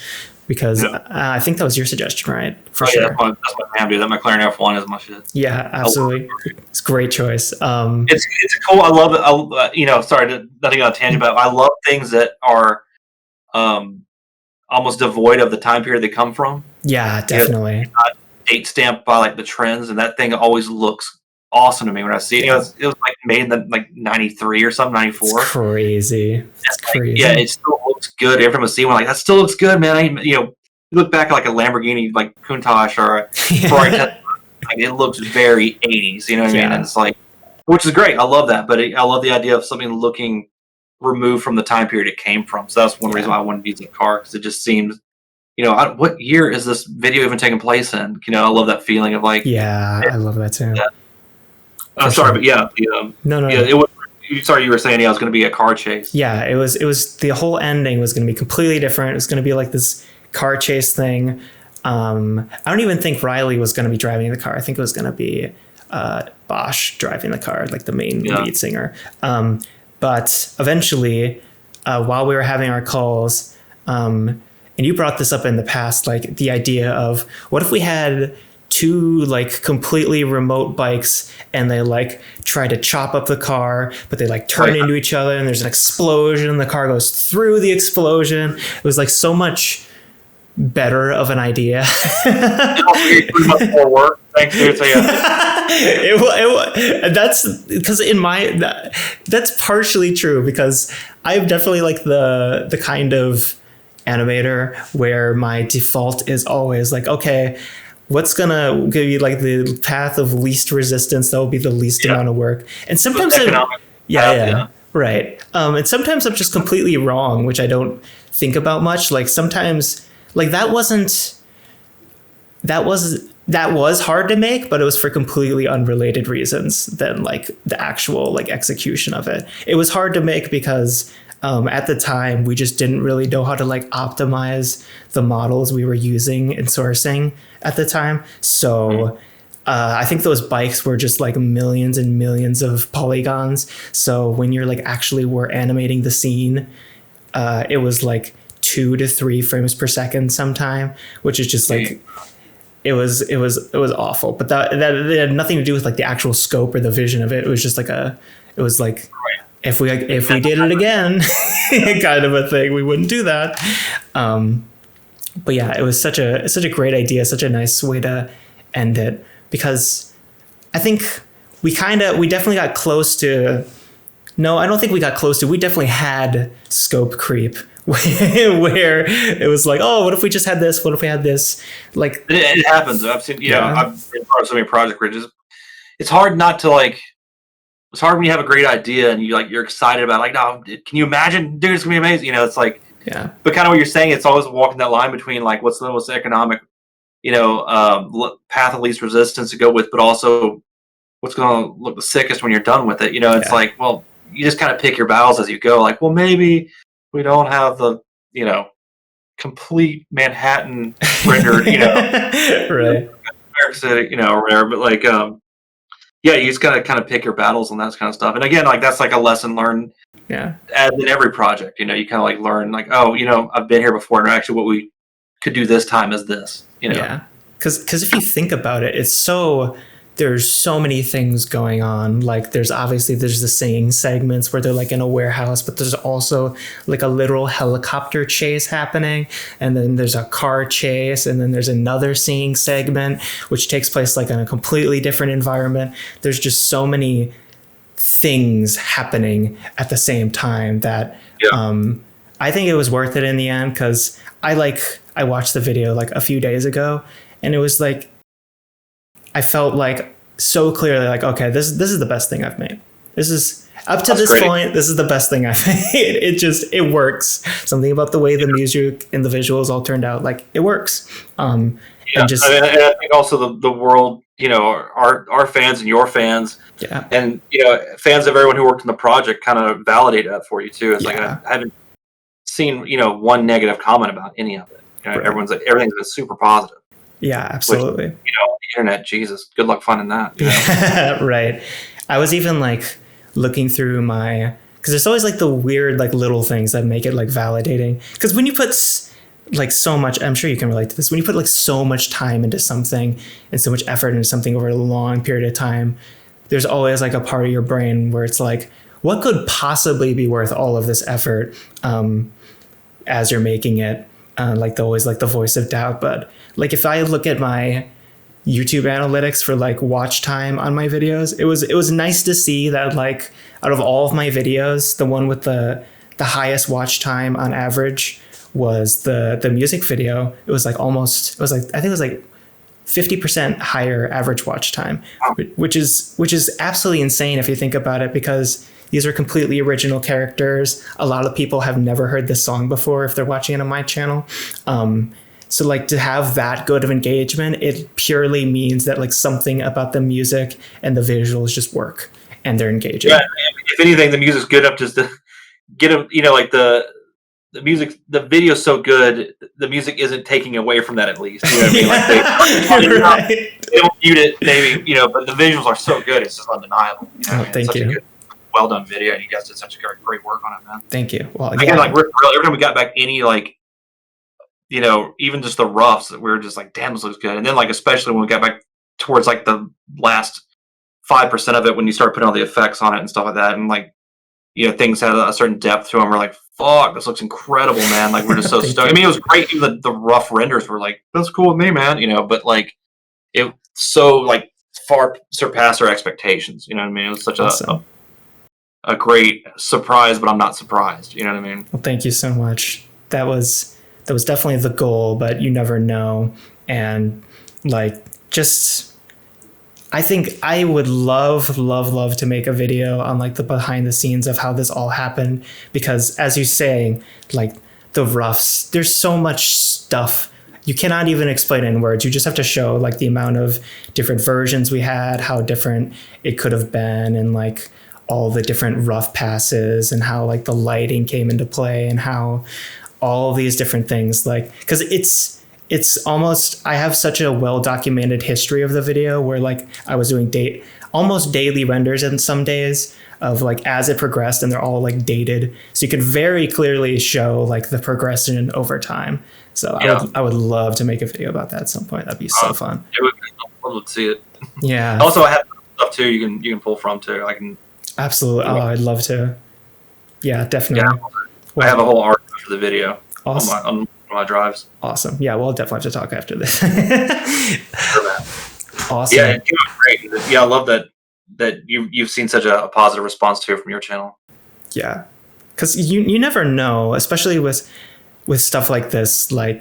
Because I think that was your suggestion, right? For sure. Yeah, that's my jam, dude. That McLaren F1 is my shit. Yeah, absolutely. It's a great choice. It's cool. I love it. Sorry, nothing on a tangent, but I love things that are almost devoid of the time period they come from. Yeah, definitely. It's not date stamped by like the trends, and that thing always looks awesome to me when I see it. It was like made in like 93 or something, 94. It's crazy. It's crazy. Yeah, it still looks good. Every time I see one, like, that still looks good, man. You look back at like a Lamborghini, like Countach or a Ferrari Tesla, like, it looks very 80s. You know what I mean? And it's like, which is great. I love that, but I love the idea of something looking removed from the time period it came from. So that's one reason why I wanted to use the car, because it just seems, what year is this video even taking place in? I love that feeling of like. Yeah, I love that too. I'm sorry, but yeah. No. It was. Sorry, you were saying it was going to be a car chase. Yeah, it was. The whole ending was going to be completely different. It was going to be like this car chase thing. I don't even think Riley was going to be driving the car. I think it was going to be Bosch driving the car, like the main lead singer. But eventually, while we were having our calls, and you brought this up in the past, like the idea of what if we had two like completely remote bikes and they like try to chop up the car, but they like turn into each other and there's an explosion. The car goes through the explosion. It was like so much better of an idea. Much more work. Thanks for saying. That's because that's partially true, because I'm definitely like the kind of animator where my default is always like, okay, what's gonna give you like the path of least resistance that will be the least amount of work. And sometimes right. And sometimes I'm just completely wrong, which I don't think about much. Like sometimes like that was hard to make, but it was for completely unrelated reasons than like the actual like execution of it. It was hard to make because at the time we just didn't really know how to like optimize the models we were using and sourcing at the time. So I think those bikes were just like millions and millions of polygons. So when you're like actually were animating the scene, it was like 2 to 3 frames per second sometime, which is just like it was awful. But that had nothing to do with like the actual scope or the vision of it. It was just like if we did it again, kind of a thing, we wouldn't do that. But yeah, it was such a great idea, such a nice way to end it, because I think we definitely got close to. No, I don't think we got close to. We definitely had scope creep where it was like, oh, what if we just had this? What if we had this? Like it happens. I've seen, I've been part of so many projects where it's hard not to like. It's hard when you have a great idea and you're excited about it. Like, no, can you imagine? Dude, it's gonna be amazing. You know, it's like, but kind of what you're saying, it's always walking that line between like what's the most economic, path of least resistance to go with, but also what's going to look the sickest when you're done with it. You know, it's like, well, you just kind of pick your battles as you go. Like, well, maybe we don't have the, complete Manhattan rendered, right. New York City, or whatever. But like, you just gotta kind of pick your battles and that kind of stuff. And again, like that's like a lesson learned. Yeah. As in every project, you kind of like learn like, oh, I've been here before, and actually what we could do this time is this. Yeah. Because if you think about it, there's so many things going on. Like there's the singing segments where they're like in a warehouse, but there's also like a literal helicopter chase happening. And then there's a car chase. And then there's another singing segment, which takes place like in a completely different environment. There's just so many things happening at the same time that I think it was worth it in the end. Cause I watched the video like a few days ago, and it was like, I felt like so clearly like, okay, this is the best thing I've made. This is up to this point. This is the best thing I've made. It works. Something about the way the music and the visuals all turned out, like it works. And I think also the world, our fans and your fans, and fans of everyone who worked in the project kind of validate that for you too. It's like I haven't seen one negative comment about any of it. Everyone's like everything's been super positive. Yeah, absolutely. Which, the internet, Jesus, good luck finding that. Right. I was even like looking through because there's always like the weird like little things that make it like validating. Because when you put like so much, I'm sure you can relate to this. When you put like so much time into something and so much effort into something over a long period of time, there's always like a part of your brain where it's like, what could possibly be worth all of this effort as you're making it? Always like the voice of doubt. But like if I look at my YouTube analytics for like watch time on my videos, it was nice to see that like out of all of my videos, the one with the highest watch time on average was the music video. It was like I think it was like 50% higher average watch time, which is absolutely insane if you think about it, because these are completely original characters. A lot of people have never heard this song before if they're watching it on my channel. So like to have that good of engagement, it purely means that like something about the music and the visuals just work and they're engaging. Yeah, if anything, the music's good enough just to get them, like the the video's so good, the music isn't taking away from that, at least. You know what I mean? Like they don't mute it, maybe, but the visuals are so good, it's just undeniable. Thank you. Good, well done video, and you guys did such a great work on it, man. Thank you. Well, again, like every time we got back any even just the roughs, we were just like, damn, this looks good. And then especially when we got back towards the last 5% of it, when you start putting all the effects on it and stuff like that, and things had a certain depth to them, we're like, fuck, this looks incredible, man. We're just so stoked. I mean, it was great. Even the rough renders were like, that's cool with me, man. But it so far surpassed our expectations. You know what I mean? It was such a great surprise, but I'm not surprised. You know what I mean? Well, thank you so much. That was definitely the goal, but you never know. And I think I would love to make a video on the behind the scenes of how this all happened, because as you're saying, the roughs, there's so much stuff you cannot even explain in words. You just have to show the amount of different versions we had, how different it could have been, and all the different rough passes, and how the lighting came into play, and how all these different things, because it's almost, I have such a well-documented history of the video where I was doing almost daily renders in some days of as it progressed, and they're all dated. So you could very clearly show the progression over time. So I would love to make a video about that at some point. That'd be so fun. It would be fun to see it. Yeah. Also, I have stuff too you can pull from too. I can. Absolutely. Oh, I'd love to. Yeah, definitely. Yeah, I have a whole arc for the video. Awesome. On my drives. Awesome. Yeah, we'll definitely have to talk after this. Awesome. Yeah, it came out great. Yeah, I love that you've seen such a positive response to it from your channel. Yeah, because you never know, especially with stuff like this. I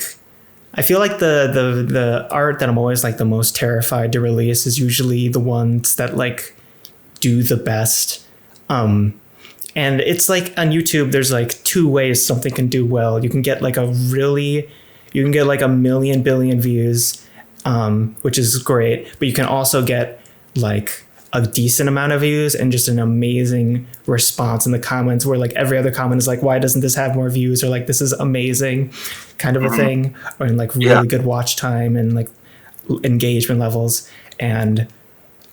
feel the art that I'm always the most terrified to release is usually the ones that do the best. And it's on YouTube, there's two ways something can do well. You can get a million billion views, which is great, but you can also get a decent amount of views and just an amazing response in the comments where every other comment is why doesn't this have more views, or this is amazing kind of a thing, or in really good watch time and engagement levels. And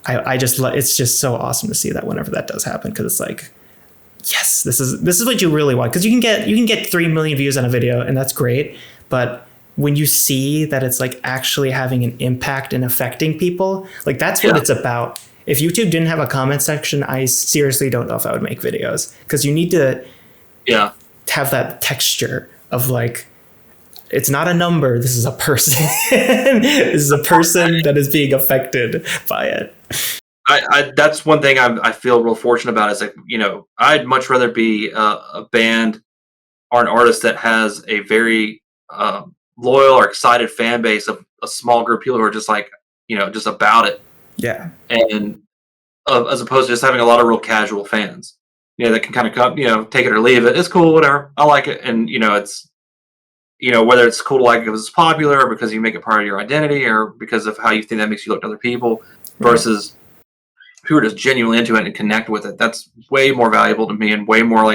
I just it's just so awesome to see that whenever that does happen, because it's yes, this is what you really want, because you can get 3 million views on a video, and that's great, but when you see that it's actually having an impact and affecting people, that's what it's about. If YouTube didn't have a comment section, I seriously don't know if I would make videos, because you need to have that texture of it's not a number, this is a person. This is a person that is being affected by it. I that's one thing I feel real fortunate about is I'd much rather be a band or an artist that has a very loyal or excited fan base of a small group of people who are just just about it. Yeah. And as opposed to just having a lot of real casual fans, that can kind of come, take it or leave it. It's cool, whatever. I like it. And, it's, whether it's cool to like it because it's popular, or because you make it part of your identity, or because of how you think that makes you look to other people, versus who are just genuinely into it and connect with it. That's way more valuable to me, and way more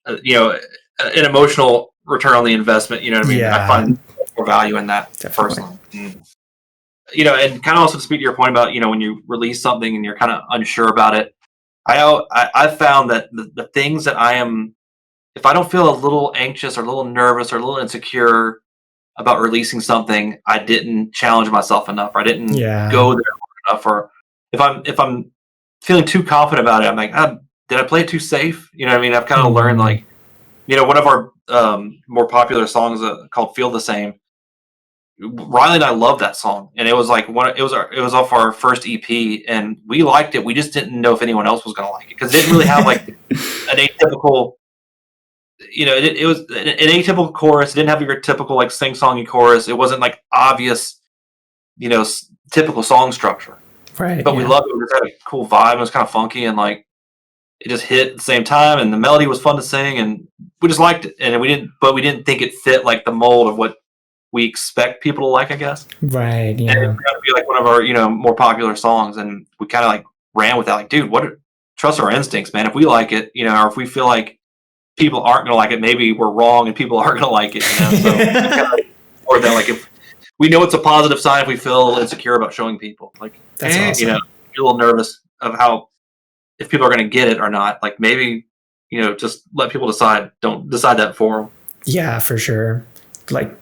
an emotional return on the investment. You know what I mean? Yeah. I find more value in that personally. And kind of also to speak to your point about, when you release something and you're kind of unsure about it, I've found that the things that if I don't feel a little anxious or a little nervous or a little insecure about releasing something, I didn't challenge myself enough, or I didn't go there enough, or if I'm feeling too confident about it, I'm did I play it too safe? You know what I mean? I've kind of learned one of our more popular songs called "Feel the Same." Riley and I loved that song, and it was it was off our first EP, and we liked it. We just didn't know if anyone else was going to like it, because it didn't really have an atypical, it was an atypical chorus. It didn't have your typical sing-songy chorus. It wasn't obvious, typical song structure. Right. But we loved it. It had a cool vibe. It was kind of funky, and it just hit at the same time, and the melody was fun to sing, and we just liked it. And we didn't think it fit the mold of what we expect people to like, I guess. Right. Yeah. And it's got to be one of our more popular songs, and we kind of ran with that. Dude, trust our instincts, man. If we like it, or if we feel people aren't going to like it. Maybe we're wrong and people are going to like it. So, or that like if we know it's a positive sign if we feel insecure about showing people, like, That's awesome. you're a little nervous of how if people are going to get it or not. Like maybe just let people decide. Don't decide that for them. Yeah, for sure. Like,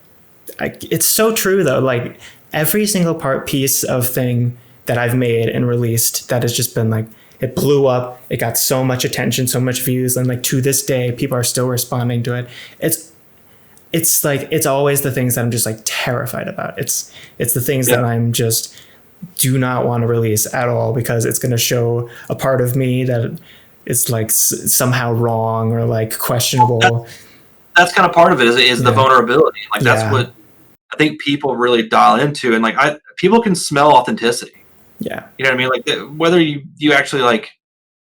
it's so true though. Like every single piece of thing that I've made and released that has just been like, it blew up. It got so much attention, so much views, and like to this day, people are still responding to it. It's like it's always the things that I'm just like terrified about. It's the things that I'm just do not want to release at all because it's going to show a part of me that is like somehow wrong or like questionable. That's kind of part of it is the vulnerability. Like that's what I think people really dial into, and like people can smell authenticity. Yeah. You know what I mean? Like whether you actually like,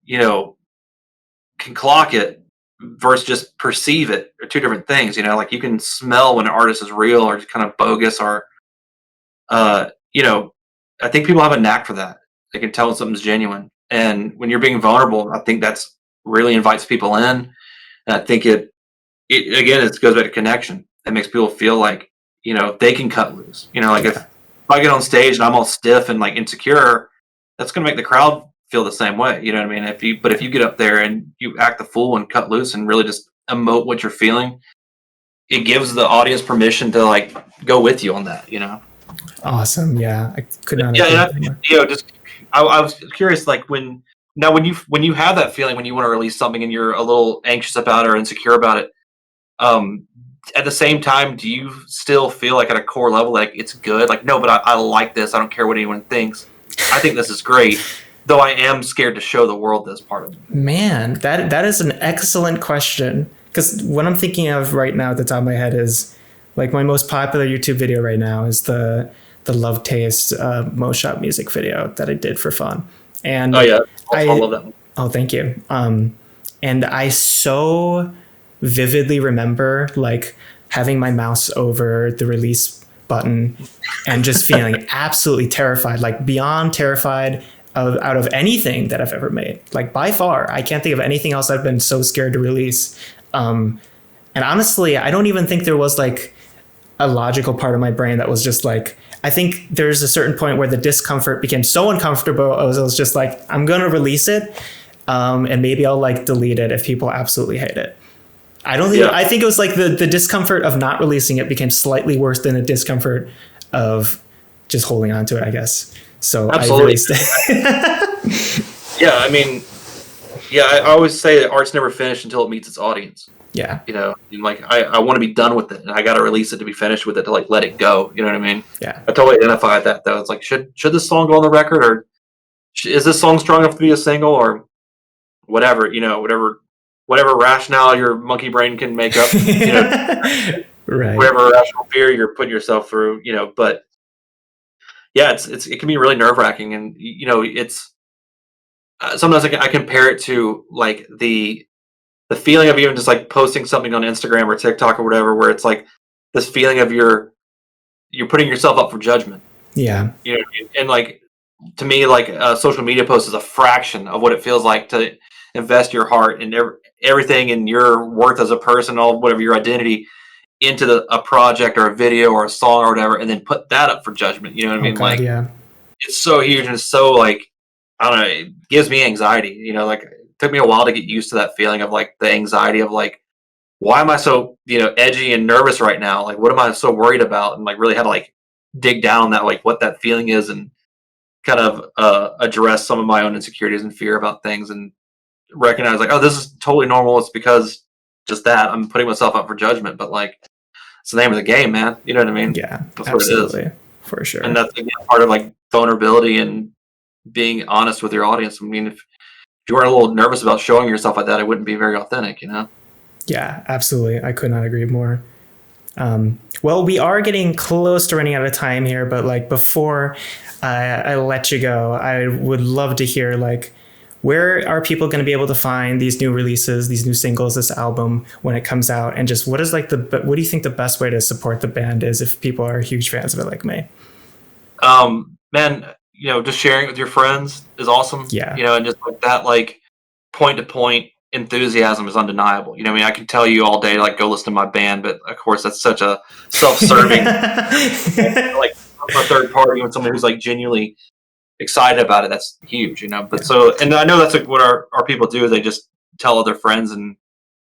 can clock it versus just perceive it are two different things. Like you can smell when an artist is real or just kind of bogus or, I think people have a knack for that. They can tell when something's genuine. And when you're being vulnerable, I think that's really invites people in. And I think it goes back to connection. It makes people feel like, they can cut loose. If I get on stage and I'm all stiff and like insecure, that's going to make the crowd feel the same way. You know what I mean? But if you get up there and you act the fool and cut loose and really just emote what you're feeling, it gives the audience permission to like go with you on that. Awesome. Yeah, I could not. I was curious, like when you have that feeling when you want to release something and you're a little anxious about it or insecure about it. At the same time, do you still feel like at a core level, like it's good? Like, no, but I like this. I don't care what anyone thinks. I think this is great. Though I am scared to show the world this part of me. Man, that is an excellent question. Because what I'm thinking of right now at the top of my head is like my most popular YouTube video right now is the Love Taste Mo Shop music video that I did for fun. And I love that one. Oh, thank you. And I so vividly remember like having my mouse over the release button and just feeling absolutely terrified, like beyond terrified out of anything that I've ever made. Like by far, I can't think of anything else I've been so scared to release. And honestly, I don't even think there was like a logical part of my brain that was just like, I think there's a certain point where the discomfort became so uncomfortable. I was just like, I'm going to release it. And maybe I'll like delete it if people absolutely hate it. I think it was like the discomfort of not releasing it became slightly worse than the discomfort of just holding on to it, I guess. So absolutely. I released it. I always say that art's never finished until it meets its audience. Yeah. Like I want to be done with it and I got to release it to be finished with it to like let it go. You know what I mean? Yeah. I totally identified that though. It's like, should this song go on the record or is this song strong enough to be a single or whatever, whatever rationale your monkey brain can make up, right. Whatever rational fear you're putting yourself through, but yeah, it can be really nerve wracking. And, it's sometimes I compare it to like the feeling of even just like posting something on Instagram or TikTok or whatever, where it's like this feeling of you're putting yourself up for judgment. Yeah. And like, to me, like a social media post is a fraction of what it feels like to invest your heart and everything and your worth as a person, all whatever your identity into a project or a video or a song or whatever, and then put that up for judgment. You know what I mean? God, like, yeah. It's so huge and it's so like, I don't know, it gives me anxiety. Like it took me a while to get used to that feeling of like the anxiety of like, why am I so, edgy and nervous right now? Like, what am I so worried about? And like really had to like dig down that, like what that feeling is and kind of address some of my own insecurities and fear about things and recognize like, oh, this is totally normal. It's because just that I'm putting myself up for judgment, but like it's the name of the game, man. You know what I mean? Yeah, that's absolutely. What it is. For sure. And that's again part of like vulnerability and being honest with your audience. I mean, if you weren't a little nervous about showing yourself like that, it wouldn't be very authentic, Yeah, absolutely. I could not agree more. Well, we are getting close to running out of time here, but like before I let you go, I would love to hear like, where are people going to be able to find these new releases, these new singles, this album when it comes out? And just what do you think the best way to support the band is if people are huge fans of it like me? Man, just sharing it with your friends is awesome. Yeah. And just like that, like point to point enthusiasm is undeniable. You know, I mean, I can tell you all day, like, go listen to my band, but of course that's such a self-serving, like, a third party when someone who's like genuinely excited about it. That's huge, you know. But so, and I know that's like what our people do is they just tell other friends, and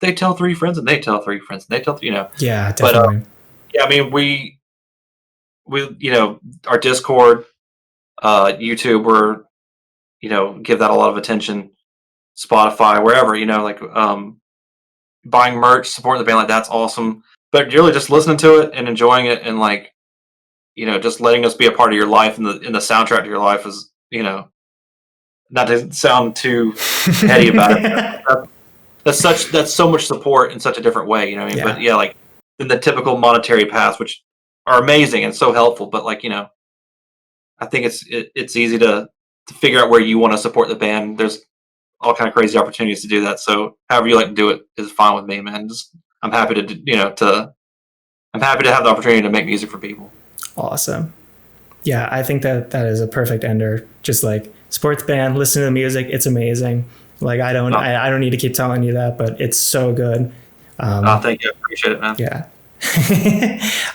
they tell 3 friends, and they tell 3 friends, and they tell, you know. Yeah, definitely. But yeah, I mean, we you know, our Discord, YouTube, we're, you know, give that a lot of attention. Spotify, wherever, you know, like buying merch, supporting the band, like that's awesome. But really just listening to it and enjoying it, and like, you know, just letting us be a part of your life, and the soundtrack to your life is, you know, not to sound too heady about it. That's so much support in such a different way, you know what I mean? Yeah. But yeah, like in the typical monetary paths, which are amazing and so helpful, but like, you know, I think it's easy to figure out where you want to support the band. There's all kind of crazy opportunities to do that. So however you like to do it is fine with me, man. Just I'm happy to, you know, I'm happy to have the opportunity to make music for people. Awesome. Yeah, I think that is a perfect ender. Just like support the band, listen to the music. It's amazing. Like I don't need to keep telling you that, but it's so good. Thank you. I appreciate it, man. Yeah.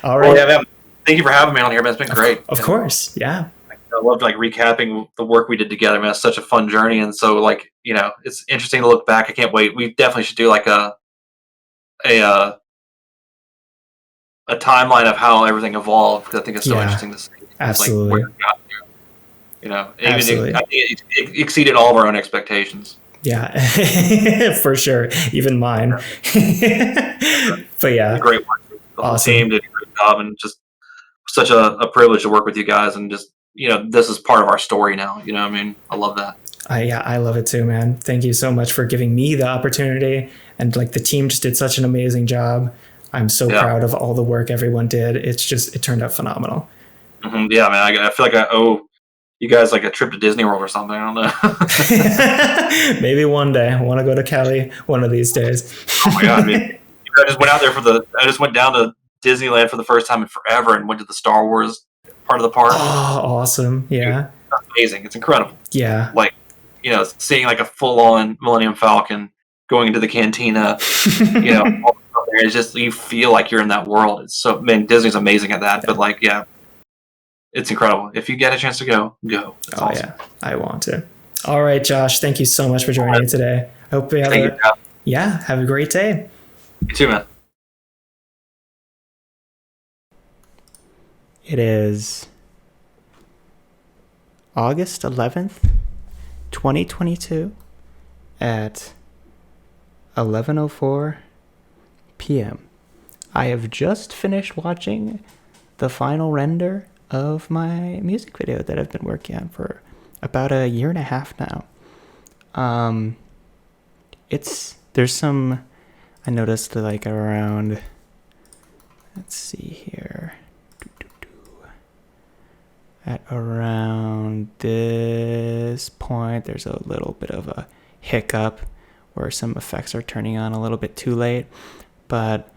All right. Well, yeah, man, thank you for having me on here, man. It's been great. Of course. Yeah. I loved like recapping the work we did together, man. It's such a fun journey, and so like, you know, it's interesting to look back. I can't wait. We definitely should do like a timeline of how everything evolved, because I think it's so interesting to see. Absolutely. Like, where it got to. You know, Absolutely. I think it exceeded all of our own expectations. Yeah, for sure. Even mine. But yeah. Great work. The whole team did a great job, and just such a privilege to work with you guys, and just, you know, this is part of our story now. You know what I mean? I love that. I love it too, man. Thank you so much for giving me the opportunity. And like the team just did such an amazing job. I'm so proud of all the work everyone did. It turned out phenomenal. Mm-hmm. Yeah, man. I feel like I owe you guys like a trip to Disney World or something. I don't know. Maybe one day. I want to go to Cali one of these days. Oh my God, man. I just went out there I just went down to Disneyland for the first time in forever and went to the Star Wars part of the park. Oh, awesome. Yeah. It's amazing. It's incredible. Yeah. Like, you know, seeing like a full-on Millennium Falcon going into the cantina, you know, all the stuff there. It's just, you feel like you're in that world. It's so, man, Disney's amazing at that. But like, yeah, it's incredible. If you get a chance to go. It's awesome. Yeah, I want to. All right, Josh, thank you so much for joining me today. I hope you have a great day. You too, man. It is August 11th, 2022 at 11:04 p.m. I have just finished watching the final render of my music video that I've been working on for about a year and a half now. There's some, I noticed like around, let's see here, at around this point, there's a little bit of a hiccup where some effects are turning on a little bit too late. But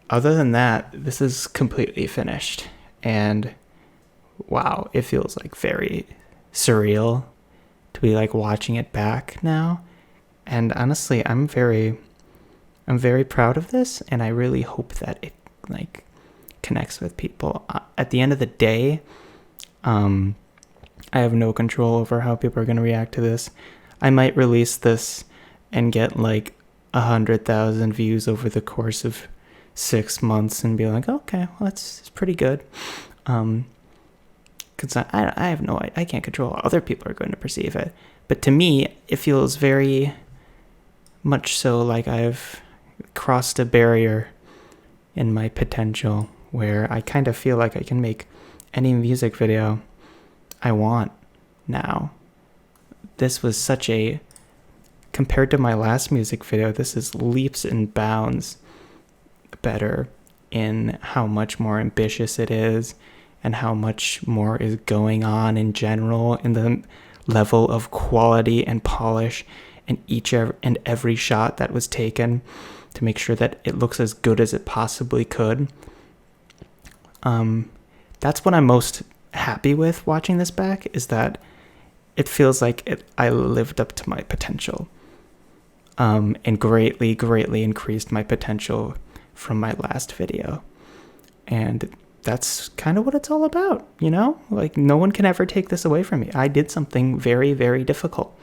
other than that, this is completely finished. And wow, it feels like very surreal to be like watching it back now. And honestly, I'm very proud of this, and I really hope that it like connects with people. At the end of the day, I have no control over how people are going to react to this. I might release this and get like 100,000 views over the course of 6 months and be like, okay, well, it's pretty good. Because I have I can't control how other people are going to perceive it. But to me, it feels very much so like I've crossed a barrier in my potential, where I kind of feel like I can make any music video I want now. This was compared to my last music video, this is leaps and bounds better in how much more ambitious it is and how much more is going on in general in the level of quality and polish in each and every shot that was taken to make sure that it looks as good as it possibly could. That's what I'm most happy with watching this back, is that it feels like I lived up to my potential. and greatly, greatly increased my potential from my last video. And that's kind of what it's all about, you know? Like, no one can ever take this away from me. I did something very, very difficult,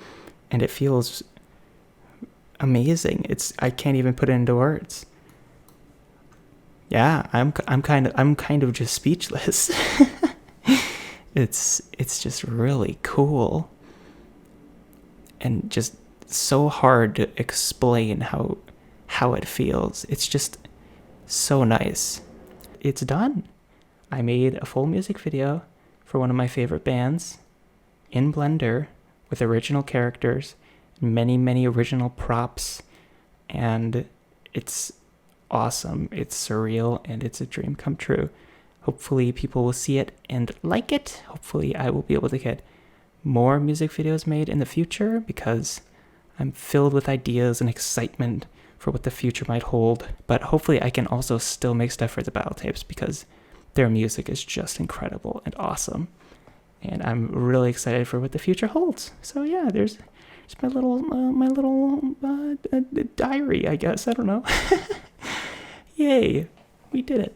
and it feels amazing. I can't even put it into words. Yeah, I'm kind of just speechless. It's just really cool, and just so hard to explain how it feels. It's just so nice. It's done. I made a full music video for one of my favorite bands in Blender with original characters, many, many original props, and it's awesome. It's surreal, and it's a dream come true. Hopefully people will see it and like it. Hopefully I will be able to get more music videos made in the future, because I'm filled with ideas and excitement for what the future might hold. But hopefully I can also still make stuff for the Battle Tapes, because their music is just incredible and awesome. And I'm really excited for what the future holds. So yeah, there's my little diary, I guess. I don't know. Yay, we did it.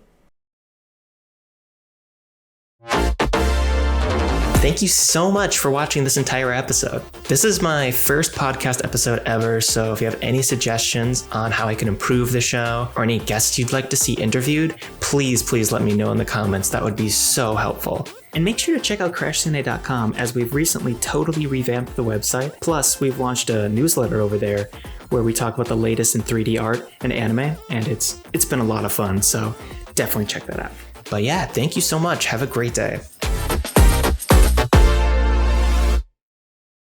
Thank you so much for watching this entire episode. This is my first podcast episode ever, so if you have any suggestions on how I can improve the show, or any guests you'd like to see interviewed, please let me know in the comments. That would be so helpful. And make sure to check out Crashsune.com, as we've recently totally revamped the website. Plus, we've launched a newsletter over there where we talk about the latest in 3D art and anime, and it's been a lot of fun, so definitely check that out. But yeah, thank you so much. Have a great day.